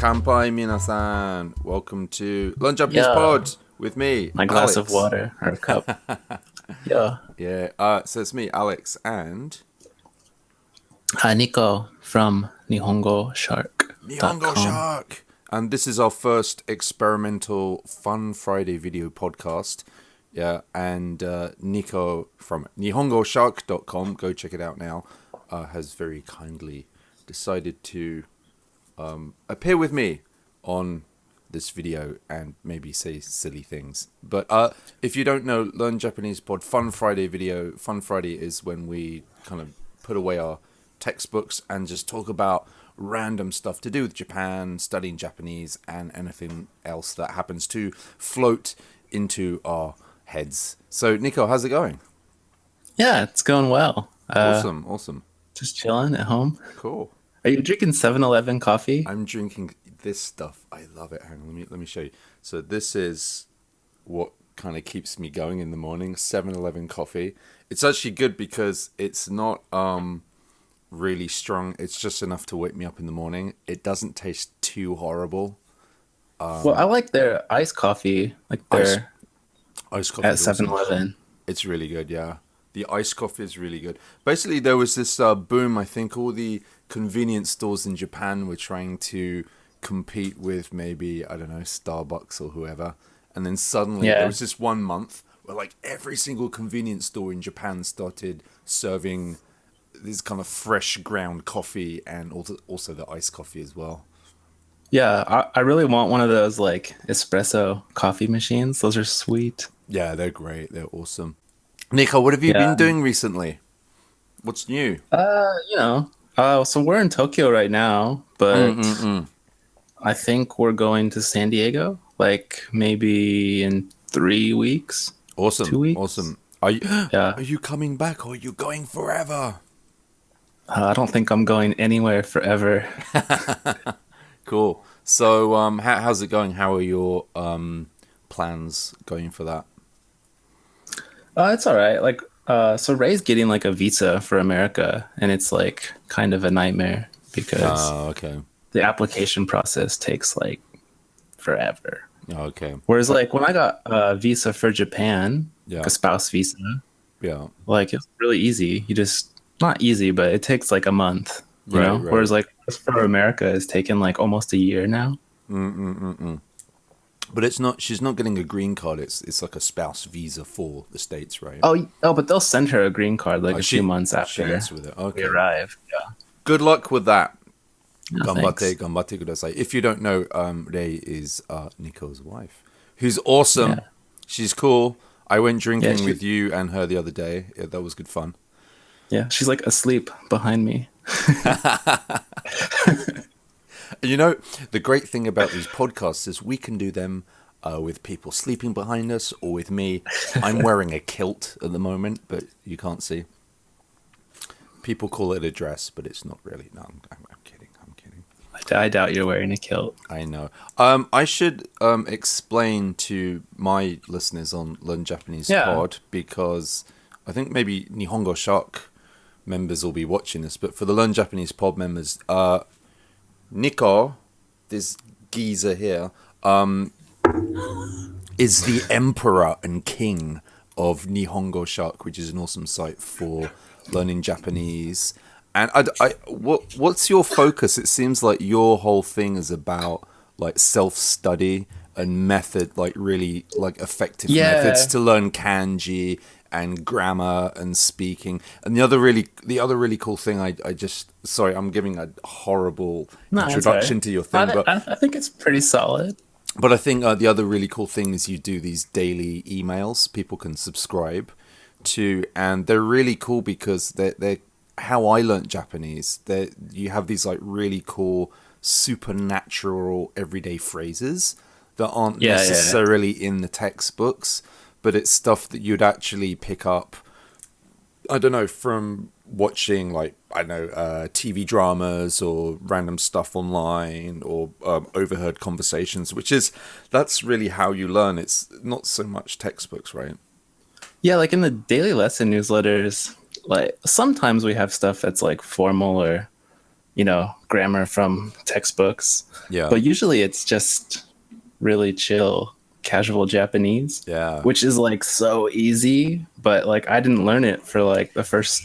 Kanpai minasan. Welcome to Learn Japanese Pod with me, My glass Alex. of water or cup. Yeah. Yeah. So it's me, Alex, and Niko from Nihongo Shark. Nihongo Shark. And this is our first experimental Fun Friday video podcast. Yeah, and Niko from NihongoShark.com, go check it out now, has very kindly decided to appear with me on this video and maybe say silly things. But if you don't know, Learn Japanese Pod Fun Friday video. Fun Friday is when we kind of put away our textbooks and just talk about random stuff to do with Japan, studying Japanese, and anything else that happens to float into our heads. So, Niko, how's it going? Yeah, it's going well. Awesome. Just chilling at home. Cool. Are you drinking 7-Eleven coffee? I'm drinking this stuff. I love it. Hang on, let me show you. So this is what kind of keeps me going in the morning. 7-Eleven coffee. It's actually good because it's not really strong. It's just enough to wake me up in the morning. It doesn't taste too horrible. Well, I like their iced coffee, like their iced coffee at 7-Eleven. It's really good, yeah. The iced coffee is really good. Basically, there was this boom. I think all the convenience stores in Japan were trying to compete with maybe, I don't know, Starbucks or whoever. And then suddenly there was this 1 month where like every single convenience store in Japan started serving this kind of fresh ground coffee and also the iced coffee as well. Yeah, I really want one of those like espresso coffee machines. Those are sweet. Yeah, they're great. They're awesome. Niko, what have you been doing recently? What's new? So we're in Tokyo right now, but I think we're going to San Diego, like maybe in 3 weeks. Awesome. 2 weeks. Awesome. Are you coming back or are you going forever? I don't think I'm going anywhere forever. Cool. So, how's it going? How are your plans going for that? It's all right. Like, so Ray's getting like a visa for America, and it's like kind of a nightmare because the application process takes like forever. Okay. Whereas like when I got a visa for Japan, like a spouse visa, like it's really easy. You just not easy, but it takes like a month. You know? Right. Whereas like for America, it's taken like almost a year now. But it's not. She's not getting a green card. It's like a spouse visa for the States, right? Oh, but they'll send her a green card like a few months after we arrive. Yeah. Good luck with that. Ganbatte kudasai. If you don't know, Rei is Niko's wife, who's awesome. Yeah. She's cool. I went drinking with you and her the other day. Yeah, that was good fun. Yeah, she's like asleep behind me. You know, the great thing about these podcasts is we can do them with people sleeping behind us or with me. I'm wearing a kilt at the moment, but you can't see. People call it a dress, but it's not really. No, I'm kidding. I doubt you're wearing a kilt. I know. I should explain to my listeners on Learn Japanese Pod, because I think maybe Nihongo Shark members will be watching this, but for the Learn Japanese Pod members, Niko, this geezer here, is the emperor and king of Nihongo Shark, which is an awesome site for learning Japanese. And what's your focus? It seems like your whole thing is about like self-study and method, like really like effective methods to learn kanji and grammar and speaking. And the other really cool thing, I'm giving a horrible introduction to your thing, but I think it's pretty solid. But I think the other really cool thing is you do these daily emails people can subscribe to, and they're really cool because they're how I learnt Japanese. You have these like really cool supernatural everyday phrases that aren't necessarily in the textbooks, but it's stuff that you'd actually pick up, I don't know, from watching like, I don't know, TV dramas or random stuff online or overheard conversations, that's really how you learn. It's not so much textbooks, right? Yeah, like in the daily lesson newsletters, like sometimes we have stuff that's like formal or grammar from textbooks. Yeah. But usually it's just really chill, casual Japanese. Yeah. Which is like so easy, but like I didn't learn it for like the first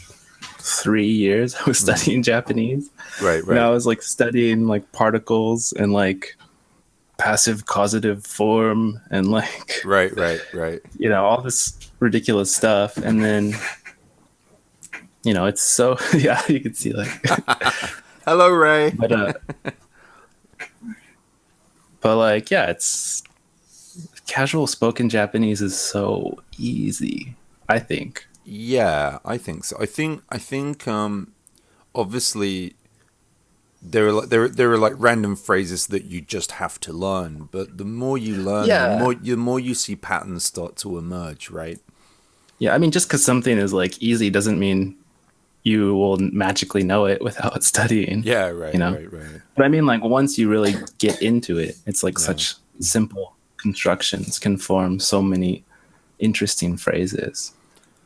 3 years I was studying Japanese. Right. I was like studying like particles and like passive causative form and like Right. all this ridiculous stuff, and then it's so yeah, you can see like hello, Ray. But like yeah, it's casual spoken Japanese is so easy, I think. Yeah, I think so. I think obviously there are like random phrases that you just have to learn, but the more you learn, the more you see patterns start to emerge, right? Yeah, I mean, just because something is like easy doesn't mean you will magically know it without studying. Yeah, right. But I mean, like once you really get into it, it's like such simple constructions can form so many interesting phrases.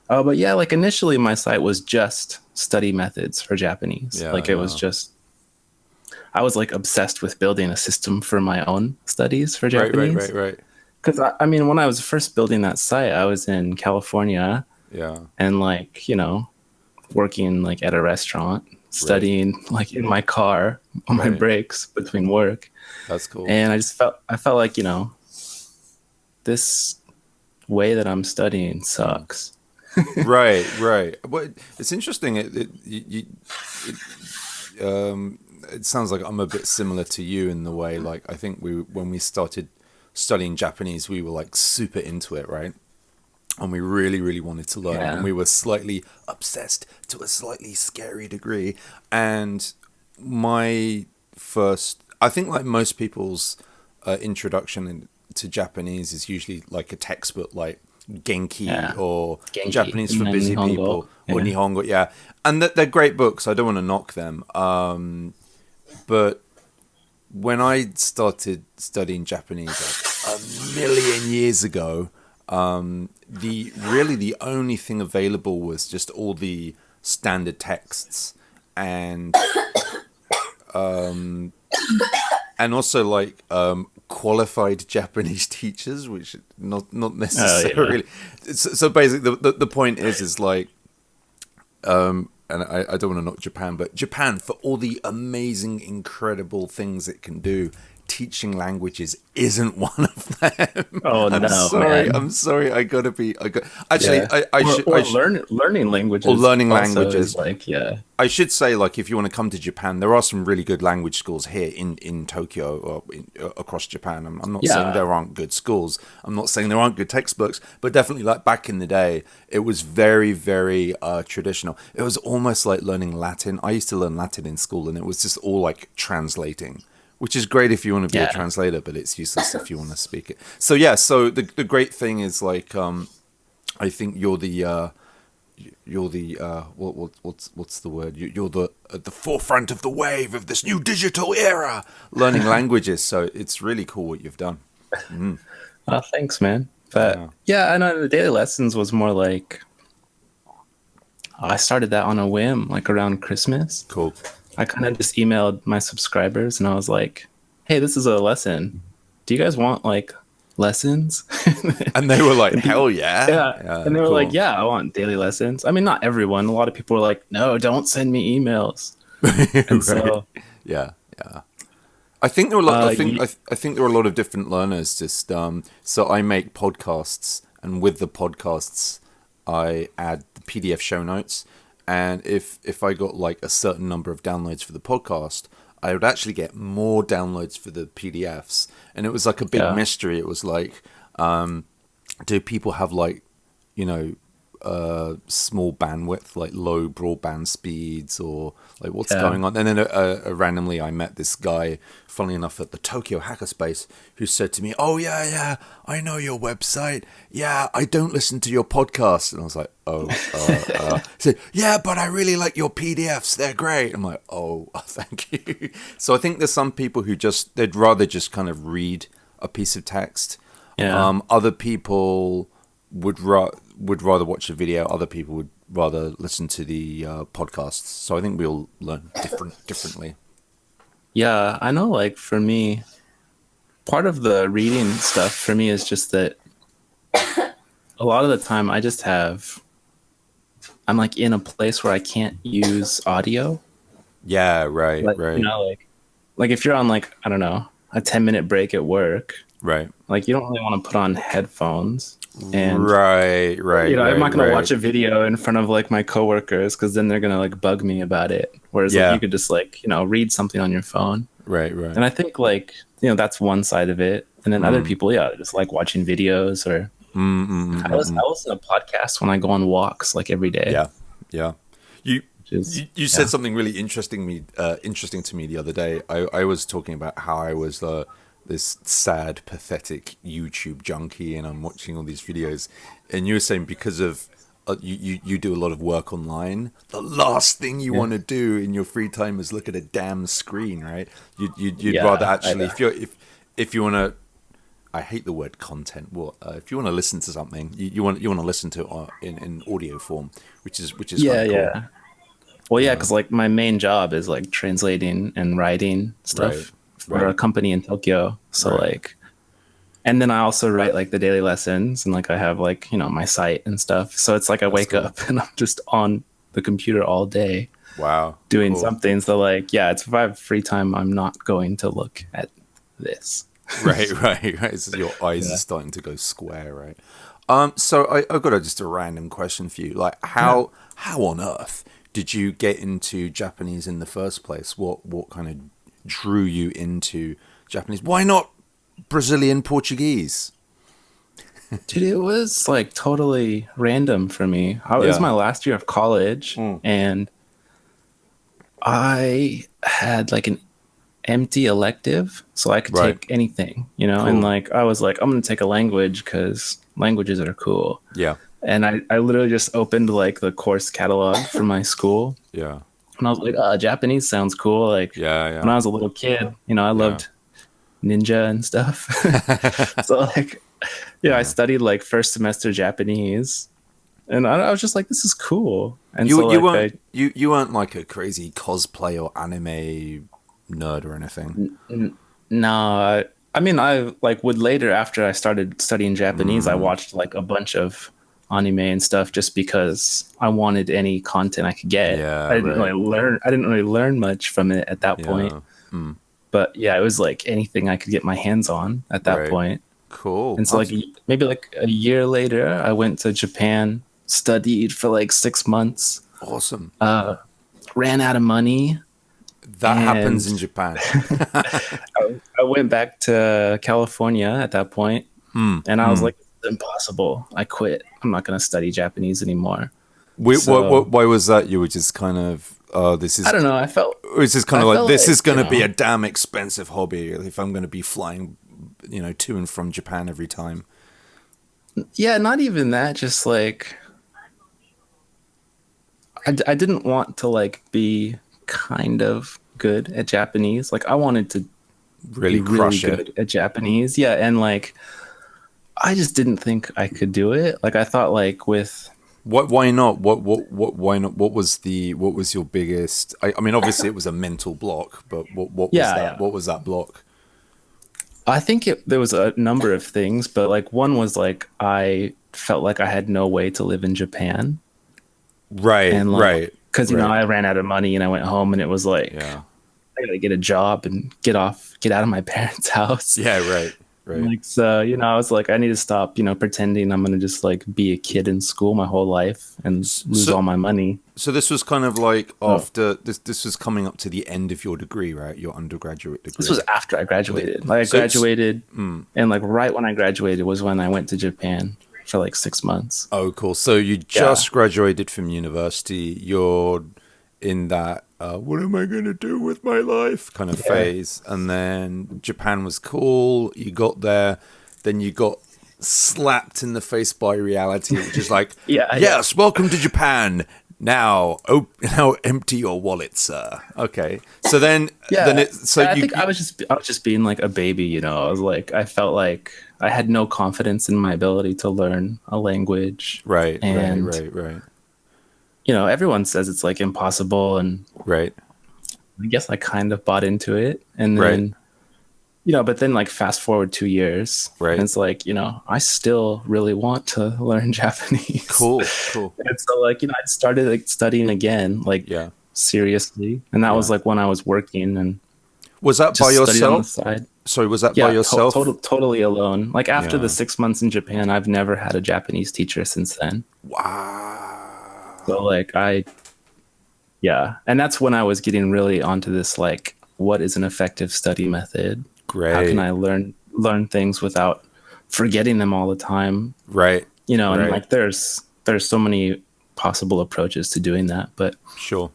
But yeah, like initially my site was just study methods for Japanese. It was just, I was like obsessed with building a system for my own studies for Japanese. Right. Because I mean, when I was first building that site, I was in California. Yeah. And like, working like at a restaurant, studying like in my car on my breaks between work. That's cool. And I felt like, this way that I'm studying sucks. Right. But it's interesting. It sounds like I'm a bit similar to you in the way, like, I think when we started studying Japanese, we were like super into it, right? And we really, really wanted to learn. And we were slightly obsessed to a slightly scary degree. And I think like most people's introduction to Japanese is usually like a textbook, like Genki or Japanese for Busy Nihongo. People or Nihongo. Yeah. And they're great books. I don't want to knock them. But when I started studying Japanese like a million years ago, the only thing available was just all the standard texts and also like qualified Japanese teachers, which not necessarily. So basically, the point is like, and I don't want to knock Japan, but Japan, for all the amazing, incredible things it can do, teaching languages isn't one of them. Oh no! I'm sorry. I gotta be. Actually, learning languages. Or learning languages. Like I should say, like, if you want to come to Japan, there are some really good language schools here in Tokyo or across Japan. I'm not saying there aren't good schools. I'm not saying there aren't good textbooks, but definitely, like back in the day, it was very, very traditional. It was almost like learning Latin. I used to learn Latin in school, and it was just all like translating. Which is great if you want to be a translator, but it's useless if you want to speak it. So so the great thing is like I think you're the what's the word? You're at the forefront of the wave of this new digital era, learning languages. So it's really cool what you've done. Oh, thanks, man. But I know the daily lessons was more like I started that on a whim, like around Christmas. Cool. I kind of just emailed my subscribers and I was like, hey, this is a lesson. Do you guys want like lessons? And they were like, hell yeah. Yeah. And they were like, yeah, I want daily lessons. I mean, not everyone. A lot of people were like, no, don't send me emails. And so yeah. I think there were I think there were a lot of different learners. Just so I make podcasts, and with the podcasts, I add the PDF show notes. And if I got like a certain number of downloads for the podcast, I would actually get more downloads for the PDFs. And it was like a big mystery. It was like, do people have like, small bandwidth, like low broadband speeds, or like what's going on? And then randomly I met this guy, funnily enough, at the Tokyo Hackerspace, who said to me, oh yeah, I know your website. Yeah, I don't listen to your podcast. And I was like, he said, yeah, but I really like your PDFs. They're great. I'm like, oh, thank you. So I think there's some people who they'd rather just kind of read a piece of text. Yeah. Other people would rather watch a video. Other people rather listen to the podcasts. So I think we all learn differently. Yeah, I know. Like for me, part of the reading stuff for me is just that a lot of the time I'm like in a place where I can't use audio. Yeah, right, Like, right. you know, like if you're on like, I don't know, a 10-minute break at work, Right. like you don't really want to put on headphones. And Right, right, I'm not right, going to right. watch a video in front of like my coworkers because then they're going to like bug me about it. Whereas like Yeah. you could just like, read something on your phone. Right, right. And I think like, that's one side of it. And then other people, just like watching videos or I listen to podcasts when I go on walks like every day. Yeah, yeah. You Just, you said something really interesting to me the other day. I was talking about how I was this sad, pathetic YouTube junkie, and I'm watching all these videos. And you were saying because of you do a lot of work online, the last thing you want to do in your free time is look at a damn screen, right? You'd rather actually if you want to. I hate the word content. Well, if you want to listen to something, you want to listen to it in audio form, which is kind of cool. yeah. Well, yeah, because like my main job is like translating and writing stuff for a company in Tokyo. So like, and then I also write like the daily lessons and like I have like, my site and stuff. So it's like I wake up and I'm just on the computer all day. Wow. Doing something. So like, yeah, it's if I have free time, I'm not going to look at this. Right. So your eyes are starting to go square, right? So I've got just a random question for you. Like, how on earth did you get into Japanese in the first place? What kind of drew you into Japanese? Why not Brazilian Portuguese? Dude, it was like totally random for me. It was my last year of college, and I had like an empty elective, so I could take anything, cool. And like I was like, I'm gonna take a language because languages are cool. Yeah. And I literally just opened like the course catalog for my school. Yeah. And I was like, Japanese sounds cool. Like when I was a little kid, I loved ninja and stuff. So like, I studied like first semester Japanese, and I was just like, this is cool. And you weren't like a crazy cosplay or anime nerd or anything. No, I mean, I like would later after I started studying Japanese, I watched like a bunch of anime and stuff just because I wanted any content I could get. I didn't really learn much from it at that point. But yeah, it was like anything I could get my hands on at that point. Cool. And so like maybe like a year later, I went to Japan, studied for like 6 months. Awesome. Ran out of money. That happens in Japan. I went back to California at that point, and I was like, it's impossible. I quit. I'm not going to study Japanese anymore. Why was that? You were just kind of, this is... I don't know. I felt... It's just kind of like, this is going to be a damn expensive hobby if I'm going to be flying, to and from Japan every time. Yeah, not even that. Just like... I didn't want to like be kind of good at Japanese. Like I wanted to really crush good at Japanese. Yeah, and like I just didn't think I could do it. Like I thought like with why not? Why not? What was your biggest I mean obviously it was a mental block, but what was that? Yeah. What was that block? I think there was a number of things, but like one was like I felt like I had no way to live in Japan. Right, and like, right. Because I ran out of money and I went home and it was like, I gotta get a job and get out of my parents' house. Yeah, right. Like so, I was like, I need to stop, pretending I'm gonna just like be a kid in school my whole life and lose all my money. So this was kind of like after this was coming up to the end of your degree, right? Your undergraduate degree. This was after I graduated. Like I graduated, and like right when I graduated was when I went to Japan for like 6 months. Oh, cool. So you just graduated from university. You're in that, what am I going to do with my life kind of phase. And then Japan was cool. You got there. Then you got slapped in the face by reality, which is like, yes, welcome to Japan. Now empty your wallet, sir. Okay. So then, I think I was just being like a baby, I was like, I felt like I had no confidence in my ability to learn a language. Right. everyone says it's like impossible, and Right. I guess I kind of bought into it. And then, but then like fast forward 2 years, Right. and it's like, I still really want to learn Japanese. Cool. And so like, I started like studying again, like seriously. And that was like when I was working, and was that by studied on the yourself? side. Sorry, was that by yourself? Totally alone. Like after the 6 months in Japan, I've never had a Japanese teacher since then. Wow. So like and that's when I was getting really onto this, like, what is an effective study method? Great. How can I learn things without forgetting them all the time? Right. And like there's so many possible approaches to doing that. But sure.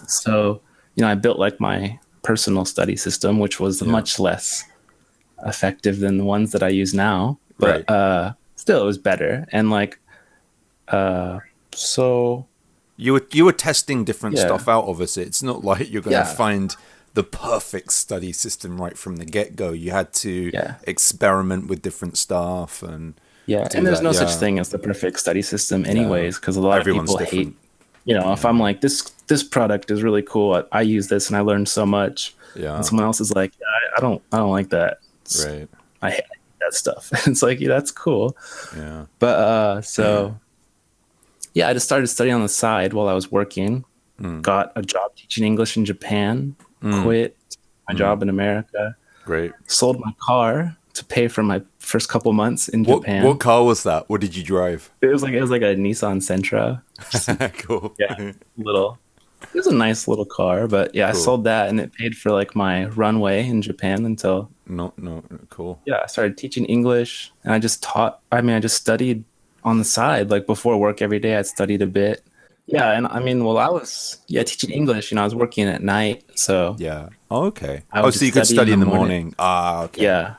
So, I built like my personal study system, which was much less effective than the ones that I use now. But still it was better. And like so you were testing different stuff out, obviously. It's not like you're going to find the perfect study system right from the get-go. You had to experiment with different stuff and and there's no such thing as the perfect study system anyways, because a lot of people hate, if I'm like, this product is really cool, I use this and I learned so much, and someone else is like, I don't like that. I hate that stuff. It's like, that's cool. But I just started studying on the side while I was working. Got a job teaching English in Japan. Quit my job in America. Great. Sold my car to pay for my first couple months in Japan. What car was that? What did you drive? It was like a Nissan Sentra. Cool. It was a nice little car, but cool. I sold that, and it paid for like my runway in Japan until cool. I started teaching English, and I just studied on the side, like before work every day. I studied a bit. And I mean, while I was teaching English, I was working at night, so okay. So you could study in the morning. Okay.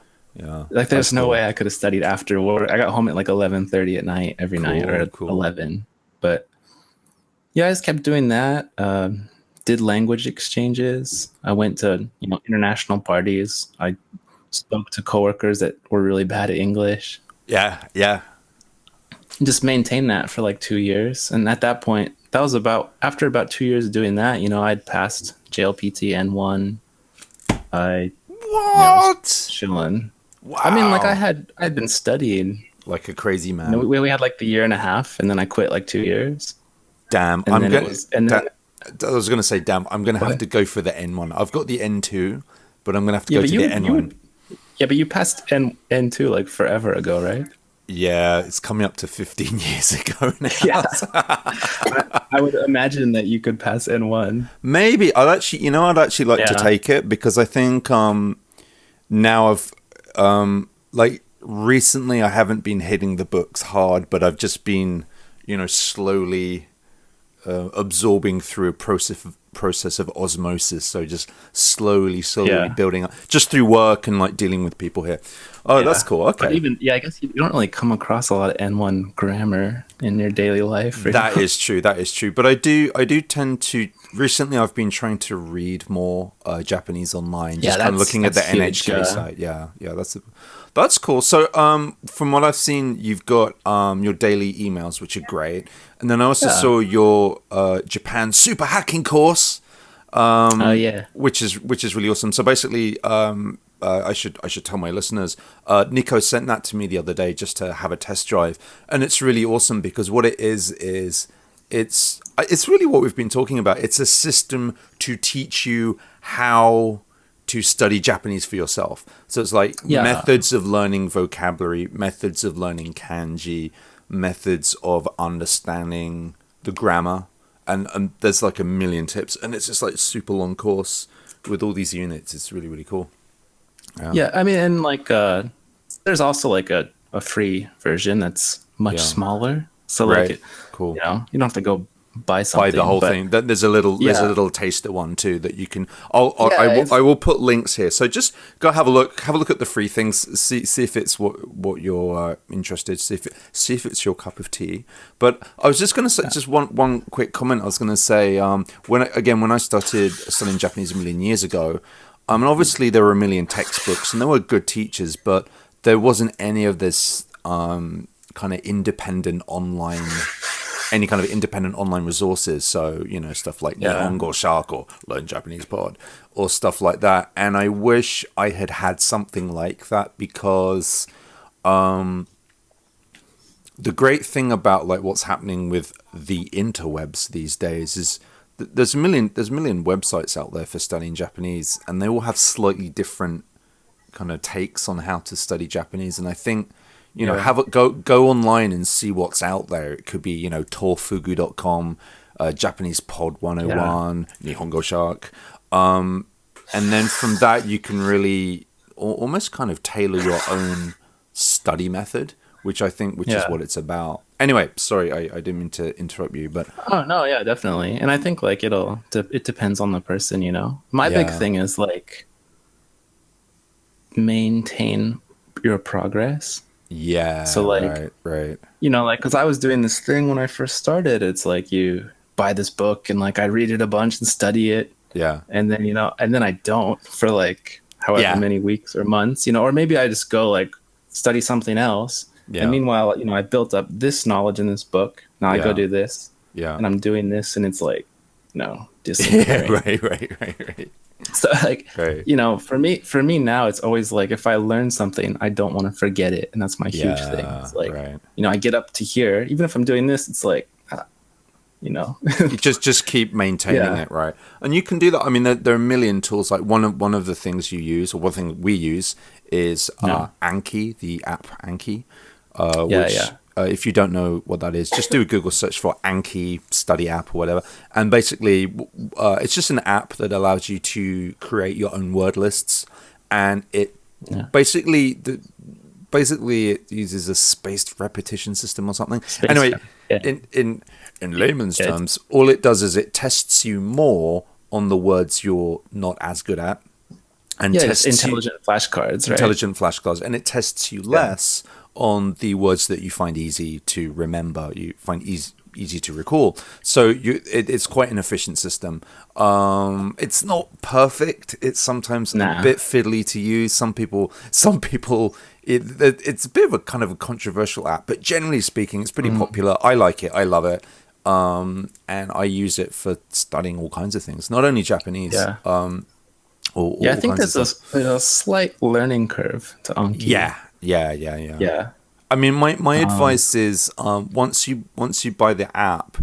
Like there's no way I could have studied after work. I got home at like 11:30 at night every night, or at 11. But I just kept doing that. Did language exchanges. I went to international parties. I spoke to coworkers that were really bad at English. Just maintained that for like 2 years, and at that point, that was after about 2 years of doing that, I'd passed JLPT N1. I was chilling. Wow. I mean, like I'd been studying like a crazy man. We had like the year and a half, and then I quit like 2 years. Damn. I was going to say, damn, I'm going to have to go for the N1. I've got the N2, but I'm going to have to go to the N1. But you passed N2 like forever ago, right? Yeah, it's coming up to 15 years ago now. I would imagine that you could pass N1. Maybe. I'd actually like to take it, because I think now I've like recently I haven't been hitting the books hard, but I've just been slowly absorbing through a process of osmosis. So just slowly building up, just through work and like dealing with people here. Oh, that's cool. Okay. But I guess you don't really come across a lot of N1 grammar in your daily life. That is true. But I do tend to. Recently, I've been trying to read more Japanese online. Just kind of looking at the NHK site. That's cool. So, from what I've seen, you've got your daily emails, which are great, and then I also saw your Japan super hacking course. Which is really awesome. So basically, I should tell my listeners, Niko sent that to me the other day just to have a test drive, and it's really awesome because what it is it's really what we've been talking about. It's a system to teach you how to study Japanese for yourself. So it's like methods of learning vocabulary, methods of learning kanji, methods of understanding the grammar, and there's like a million tips, and it's just like a super long course with all these units. It's really, really cool. I mean, and like there's also like a free version that's much smaller. So like cool. You don't have to go buy something. Buy the whole thing. There's a little taster one too that you can. I will put links here. So just go have a look at the free things. See if it's what you're interested. See if it's your cup of tea. But I was just going to say just one quick comment. I was going to say when I started studying Japanese a million years ago. And obviously there were a million textbooks and there were good teachers, but there wasn't any of this kind of independent online any kind of independent online resources. So, stuff like Nihongo Shark or Learn Japanese Pod or stuff like that. And I wish I had had something like that, because the great thing about like what's happening with the interwebs these days is there's a million websites out there for studying Japanese, and they all have slightly different kind of takes on how to study Japanese. And I think have it go online and see what's out there. It could be tofugu.com, Japanese Pod 101, Nihongo Shark, and then from that you can really almost kind of tailor your own study method, which is what it's about. Anyway, sorry, I didn't mean to interrupt you, but oh no, yeah, definitely. And I think like it depends on the person. My big thing is like maintain your progress. Yeah. So like, right. Like, because I was doing this thing when I first started. It's like you buy this book and like I read it a bunch and study it. Yeah. And then and then I don't for like however many weeks or months. Or maybe I just go like study something else. Yeah. And meanwhile, I built up this knowledge in this book. Now I go do this. Yeah. And I'm doing this, and it's like, disappearing. Right. So like, for me now, it's always like if I learn something, I don't want to forget it, and that's my huge thing. It's like, I get up to here, even if I'm doing this, it's like, you just keep maintaining it, right? And you can do that. I mean, there are a million tools. Like one of the things you use, or one thing we use, is Anki, the app Anki. Which, if you don't know what that is, just do a Google search for Anki study app or whatever. And basically, it's just an app that allows you to create your own word lists. And it basically it uses a spaced repetition system or something. In layman's terms, all it does is it tests you more on the words you're not as good at. And tests intelligent flashcards, right? Intelligent flashcards. And it tests you less on the words that you find easy to remember, you find easy to recall. So it's quite an efficient system. It's not perfect. It's sometimes a bit fiddly to use. Some people, it's a bit of a kind of a controversial app, but generally speaking, it's pretty popular. I like it. I love it. And I use it for studying all kinds of things, not only Japanese. Yeah. I think there's a slight learning curve to Anki. Yeah. I mean, my advice is once you buy the app,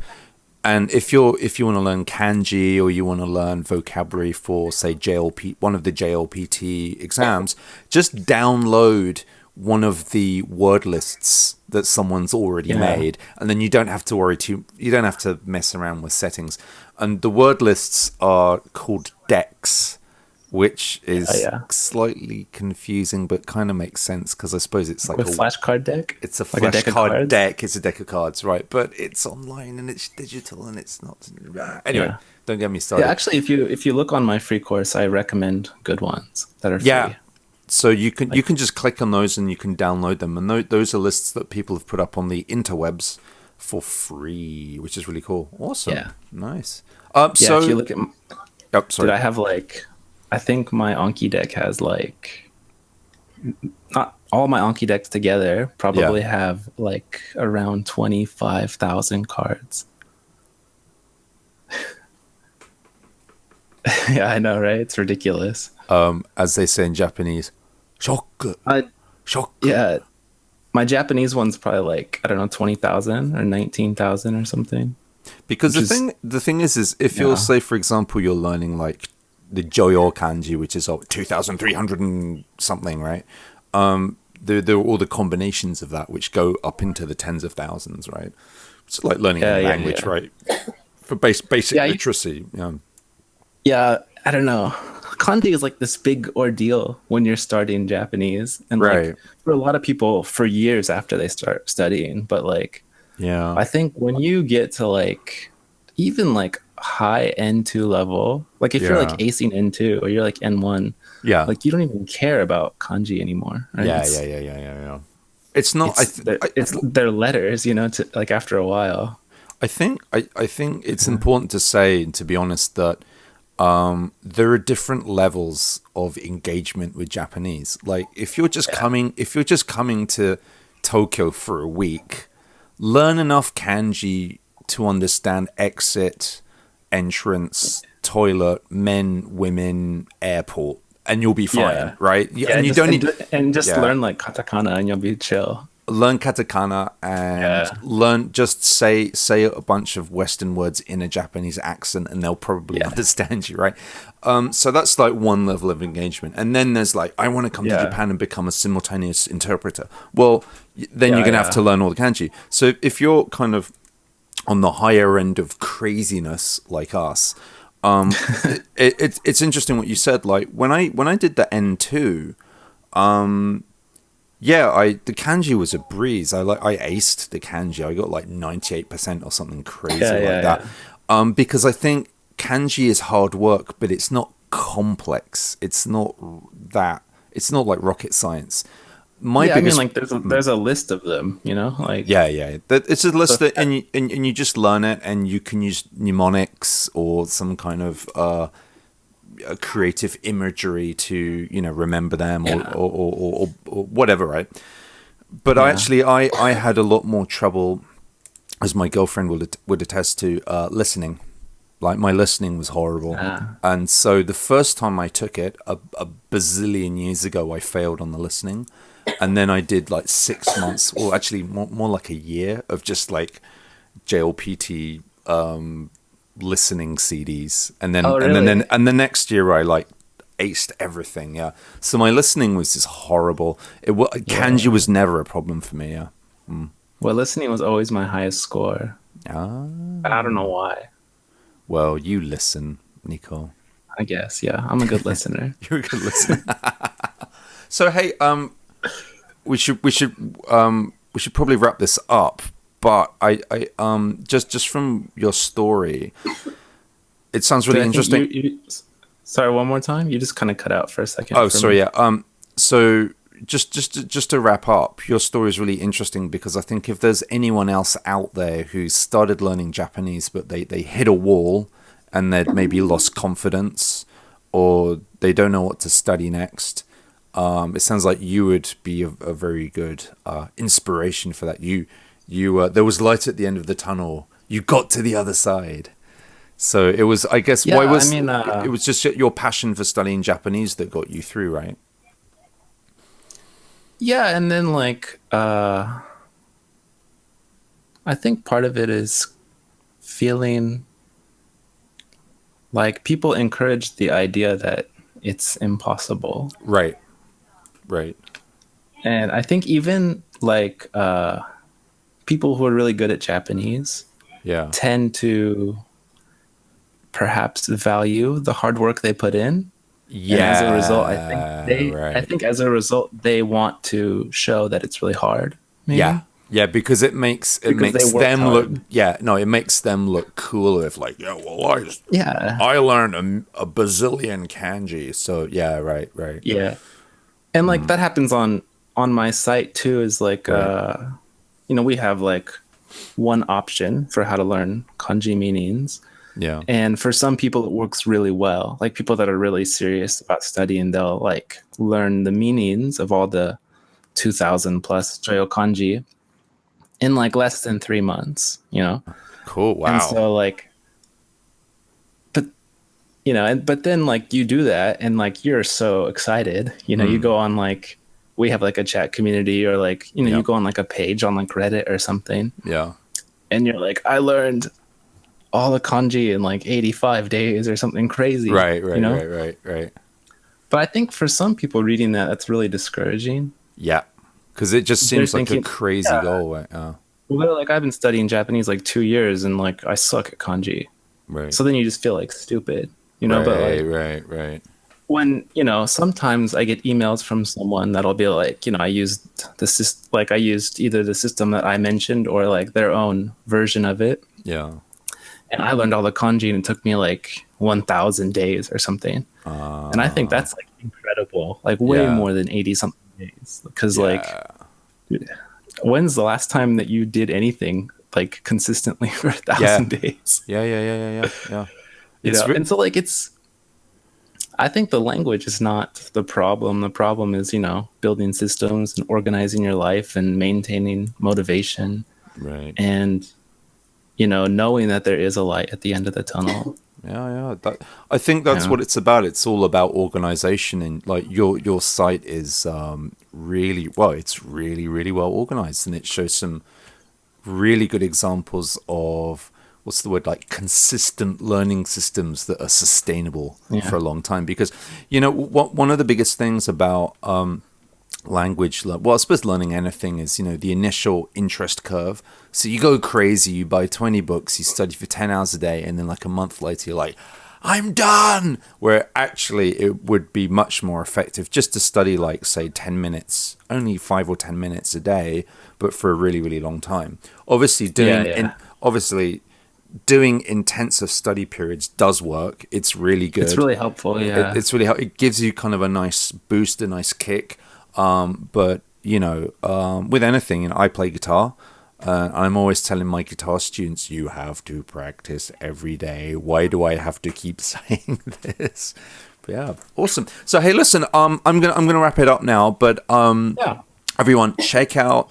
and if you want to learn kanji or you want to learn vocabulary for, say, one of the JLPT exams, just download one of the word lists that someone's already made, and then you don't have to mess around with settings. And the word lists are called decks, which is slightly confusing, but kind of makes sense because I suppose it's like a flashcard deck. It's a flashcard deck. It's a deck of cards, right? But it's online and it's digital and it's not. Anyway, don't get me started. Yeah, actually, if you look on my free course, I recommend good ones that are free. Yeah, so you can just click on those and you can download them, and those are lists that people have put up on the interwebs for free, which is really cool. Awesome. Yeah, nice. So if you look at, did I have like? I think my Anki deck has like, not all my Anki decks together probably have like around 25,000 cards. Yeah, I know, right? It's ridiculous. As they say in Japanese, shock. Yeah, my Japanese one's probably like, I don't know, 20,000 or 19,000 or something. Because the thing is if you'll say, for example, you're learning like the Joyo kanji, which is 2,300 and something, right? There are all the combinations of that which go up into the tens of thousands, right? It's like learning a language, right? For basic literacy. Yeah, I don't know. Kanji is like this big ordeal when you're starting Japanese, and like for a lot of people for years after they start studying. But like, I think when you get to like even like high N2 level, like if you're like acing N2 or you're like N1, like you don't even care about kanji anymore, right? Yeah. It's not. It's their letters, to like after a while. I think it's important to say, and to be honest, that there are different levels of engagement with Japanese. Like if you're just coming to Tokyo for a week, learn enough kanji to understand exit, entrance, toilet, men, women, airport, and you'll be fine, right? And you don't need just learn like katakana and you'll be chill. Learn katakana and learn just say a bunch of Western words in a Japanese accent, and they'll probably understand you, right? So that's like one level of engagement, and then there's like, I want to come to Japan and become a simultaneous interpreter. Well, then you're gonna have to learn all the kanji. So if you're kind of on the higher end of craziness like us, it's interesting what you said. Like when I did the N2, the kanji was a breeze. I aced the kanji. I got like 98% or something crazy that. Because I think kanji is hard work, but it's not complex. It's not like rocket science. There's a list of them, like it's a list that, and you just learn it, and you can use mnemonics or some kind of a creative imagery to remember them or whatever, right? But I had a lot more trouble, as my girlfriend would attest to, listening. Like my listening was horrible, and so the first time I took it a bazillion years ago, I failed on the listening, and then I did like 6 months, or actually more like a year of just like JLPT listening CDs, and then and the next year I like aced everything. So my listening was just horrible. Kanji was never a problem for me. Well, listening was always my highest score. I don't know why. Well, you listen, Niko. I guess, I'm a good listener. You're a good listener. So hey, we should probably wrap this up. But I just from your story, it sounds really interesting. Sorry, one more time. You just kind of cut out for a second. Oh, sorry. So just to wrap up, your story is really interesting, because I think if there's anyone else out there who started learning Japanese but they hit a wall and they'd maybe lost confidence, or they don't know what to study next, it sounds like you would be a very good inspiration for that. There was light at the end of the tunnel. You got to the other side. So it was, I guess, it was just your passion for studying Japanese that got you through, right? Yeah, and then like I think part of it is feeling like people encourage the idea that it's impossible. Right. And I think even like people who are really good at Japanese tend to perhaps value the hard work they put in. And as a result, I think as a result they want to show that it's really hard. Maybe? Yeah, because it makes them look. Yeah, no, it makes them look cooler. If like, I learned a bazillion kanji. So right. Yeah, and like that happens on my site too. Is like, we have like one option for how to learn kanji meanings. Yeah. And for some people, it works really well. Like people that are really serious about studying, they'll like learn the meanings of all the 2,000 plus Joyo kanji in like less than 3 months, Cool. Wow. And so like, but then like you do that and like, you're so excited, you go on like, we have like a chat community, or like, you go on like a page on like Reddit or something. Yeah. And you're like, I learned all the kanji in like 85 days or something crazy. Right. But I think for some people reading that's really discouraging. Yeah. Because it just seems like a crazy goal. Right? Well, like I've been studying Japanese like 2 years and like I suck at kanji. Right. So then you just feel like stupid, but like, right. When, sometimes I get emails from someone that'll be like, I used either the system that I mentioned or like their own version of it. Yeah. And I learned all the kanji and it took me like 1,000 days or something. And I think that's like incredible, like way more than 80 something days. Because like, dude, when's the last time that you did anything like consistently for 1,000 days? Yeah. And so like I think the language is not the problem. The problem is, building systems and organizing your life and maintaining motivation. Right. And knowing that there is a light at the end of the tunnel. Yeah. I think that's what it's about. It's all about organization, and like your site is really well. It's really, really well organized, and it shows some really good examples of what's the word, like consistent learning systems that are sustainable for a long time. Because one of the biggest things about language, well, I suppose learning anything is, the initial interest curve. So you go crazy, you buy 20 books, you study for 10 hours a day, and then like a month later you're like, I'm done. Where actually it would be much more effective just to study, like, say, 10 minutes, only 5 or 10 minutes a day, but for a really, really long time. Obviously doing intensive study periods does work. It's really good. It's really helpful. Yeah. It's really it gives you kind of a nice boost, a nice kick. But with anything, I play guitar. I'm always telling my guitar students, you have to practice every day. Why do I have to keep saying this? But yeah, awesome. So hey, listen, I'm gonna wrap it up now. But everyone, check out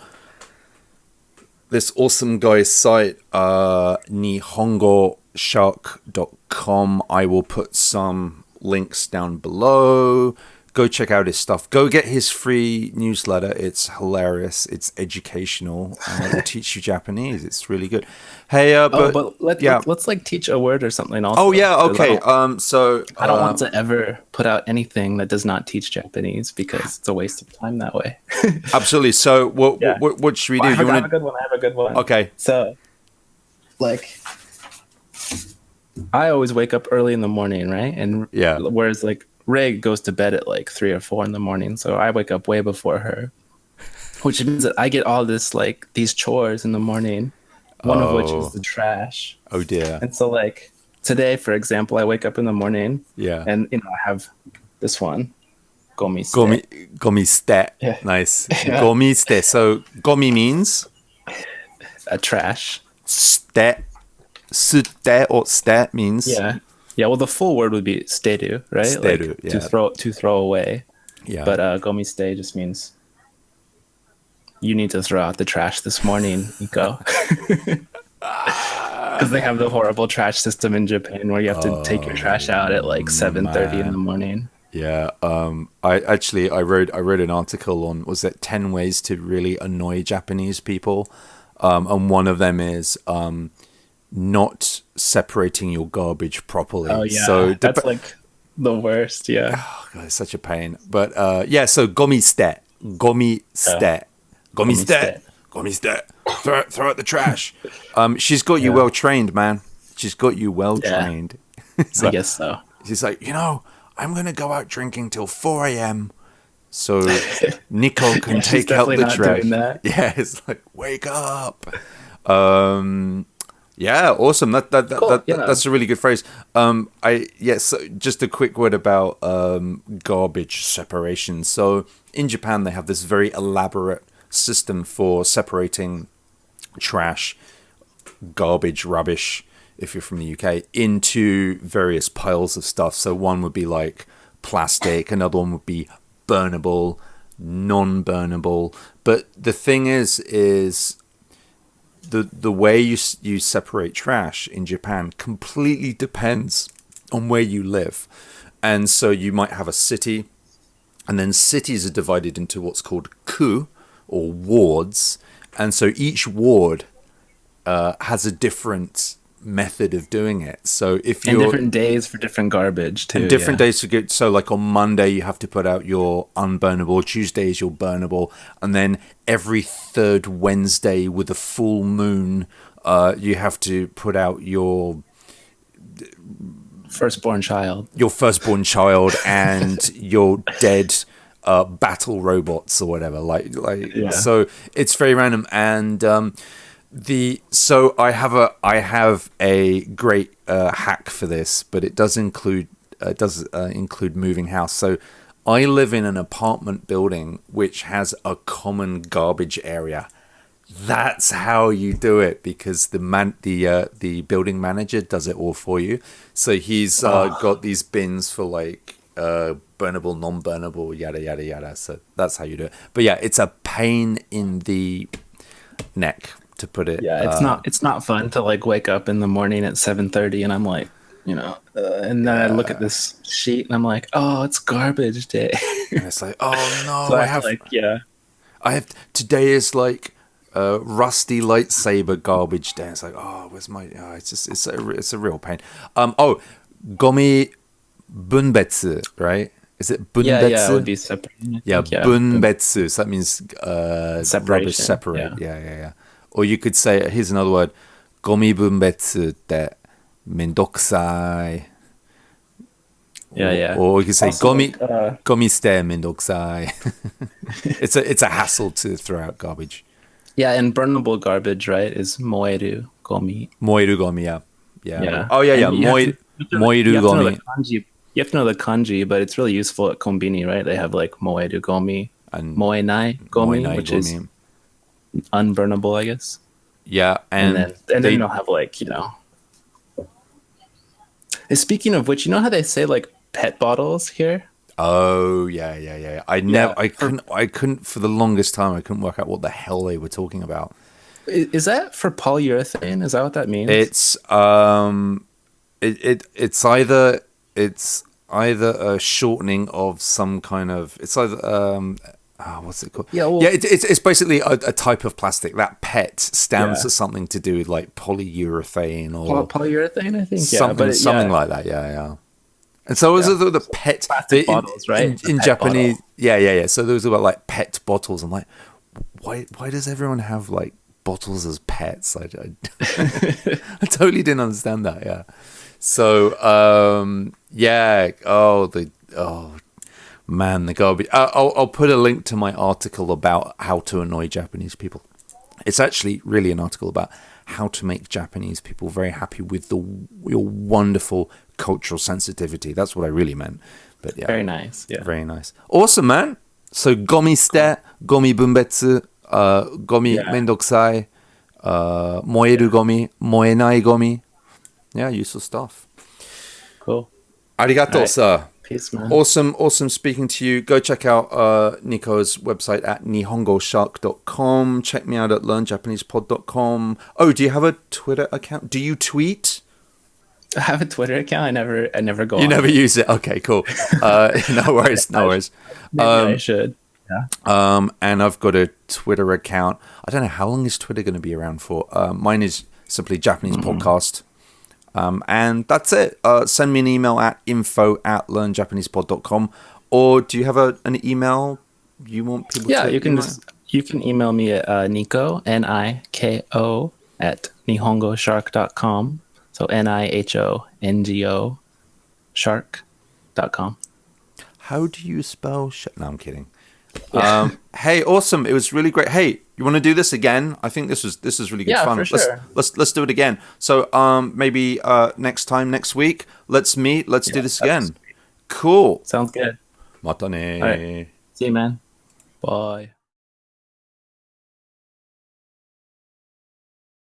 this awesome guy's site, nihongoshark.com. I will put some links down below. Go check out his stuff. Go get his free newsletter. It's hilarious. It's educational. And it will teach you Japanese. It's really good. Hey, let's like teach a word or something also. Oh yeah, okay. So I don't want to ever put out anything that does not teach Japanese because it's a waste of time that way. Absolutely. So what should we do? I have a good one. Okay. So, like, I always wake up early in the morning, right? And whereas like Ray goes to bed at like 3 or 4 in the morning, so I wake up way before her, which means that I get all this like these chores in the morning, one of which is the trash. Oh dear. And so like today, for example, I wake up in the morning, and I have this one, gomiste. Yeah. Nice. Yeah. Gomiste. So gomi means a trash. Sutte or stet means Yeah, well, the full word would be steru, right? Steru, like, to throw away. Yeah. But gomiste just means you need to throw out the trash this morning, Niko. Because they have the horrible trash system in Japan where you have to take your trash out at like 7:30 in the morning. Yeah. I wrote an article on, was it 10 ways to really annoy Japanese people, and one of them is not separating your garbage properly. Oh yeah, so that's like the worst. Yeah. Oh, God, it's such a pain. But so gomiste. Throw out the trash. She's got you well trained, man. She's got you well trained. I guess so. She's like, I'm gonna go out drinking till 4 a.m. so Niko can take out the trash. Yeah, it's like, wake up. Yeah, awesome. That's a really good phrase. So just a quick word about garbage separation. So in Japan, they have this very elaborate system for separating trash, garbage, rubbish, if you're from the UK, into various piles of stuff. So one would be like plastic, another one would be burnable, non-burnable. But the thing is the way you separate trash in Japan completely depends on where you live. And so you might have a city, and then cities are divided into what's called ku, or wards. And so each ward has a different method of doing it. So if you're different days for different garbage too, and different days to get, so like on Monday you have to put out your unburnable, Tuesday is your burnable, and then every third Wednesday with a full moon you have to put out your firstborn child and your dead battle robots or whatever, so it's very random. And so I have a great hack for this, but it does include moving house. So I live in an apartment building which has a common garbage area. That's how you do it, because the building manager does it all for you. So he's got these bins for like burnable, non-burnable, yada yada yada. So that's how you do it. But yeah, it's a pain in the neck, to put it. Yeah, it's not fun to like wake up in the morning at 7:30 and I'm like, and then I look at this sheet and I'm like, oh, it's garbage day. And it's like, oh no, So I have today is like rusty lightsaber garbage day. It's like, oh, where's my? Oh, it's a real pain. Gomi bunbetsu, right? Is it bunbetsu? Yeah, it would be separate. Bunbetsu. So that means rubbish separate. separate. Yeah. Or you could say, here's another word, gomi bunbetsu de mendokusai. Or you could say also, gomi ste mendokusai. It's a hassle to throw out garbage. Yeah, and burnable garbage, right, is moeru gomi. Moeru gomi, yeah. Oh yeah. Moeru gomi. You have to know the kanji, but it's really useful at kombini, right? They have like moeru gomi and moenai gomi, which is unburnable, I guess. Yeah, and then they'll have like, And speaking of which, you know how they say like pet bottles here? Oh yeah. I couldn't for the longest time. I couldn't work out what the hell they were talking about. Is that for polyurethane? Is that what that means? It's it's either a shortening of some kind of. It's either what's it called? It's basically a type of plastic. That PET stands for something to do with like polyurethane or polyurethane, I think. Something like that. Yeah. And so those are the PET bottles, right? In Japanese, bottle. Yeah. So those are like PET bottles. I'm like, why does everyone have like bottles as pets? I totally didn't understand that. Yeah. So the garbage. I'll put a link to my article about how to annoy Japanese people. It's actually really an article about how to make Japanese people very happy with your wonderful cultural sensitivity. That's what I really meant. But yeah, very nice. Yeah, very nice. Awesome, man. So gomi ste, gomi bunbetsu, gomi mendokusai, moeru gomi, moenai gomi. Yeah, useful stuff. Cool. Arigato, sir. Peace, man. Awesome speaking to you. Go check out Niko's website at nihongoshark.com. Check me out at learnjapanesepod.com. Oh, do you have a Twitter account? Do you tweet? I have a Twitter account. I never go on. You never use it? Okay, cool. No worries. Maybe I should. Yeah. And I've got a Twitter account. I don't know, how long is Twitter going to be around for? Mine is simply Japanese Podcast. And that's it. Send me an email at info@learnjapanesepod.com. Or do you have an email you want people to? Yeah, you can email me at Niko, Niko, at nihongoshark.com. So NIHONGO shark.com. How do you spell No, I'm kidding. Hey, awesome. It was really great. Hey, you want to do this again? I think this is really good fun. For sure. Let's do it again. So maybe next week, let's meet. Let's do this again. Cool. Sounds good. Mata ne. All right. See you, man. Bye.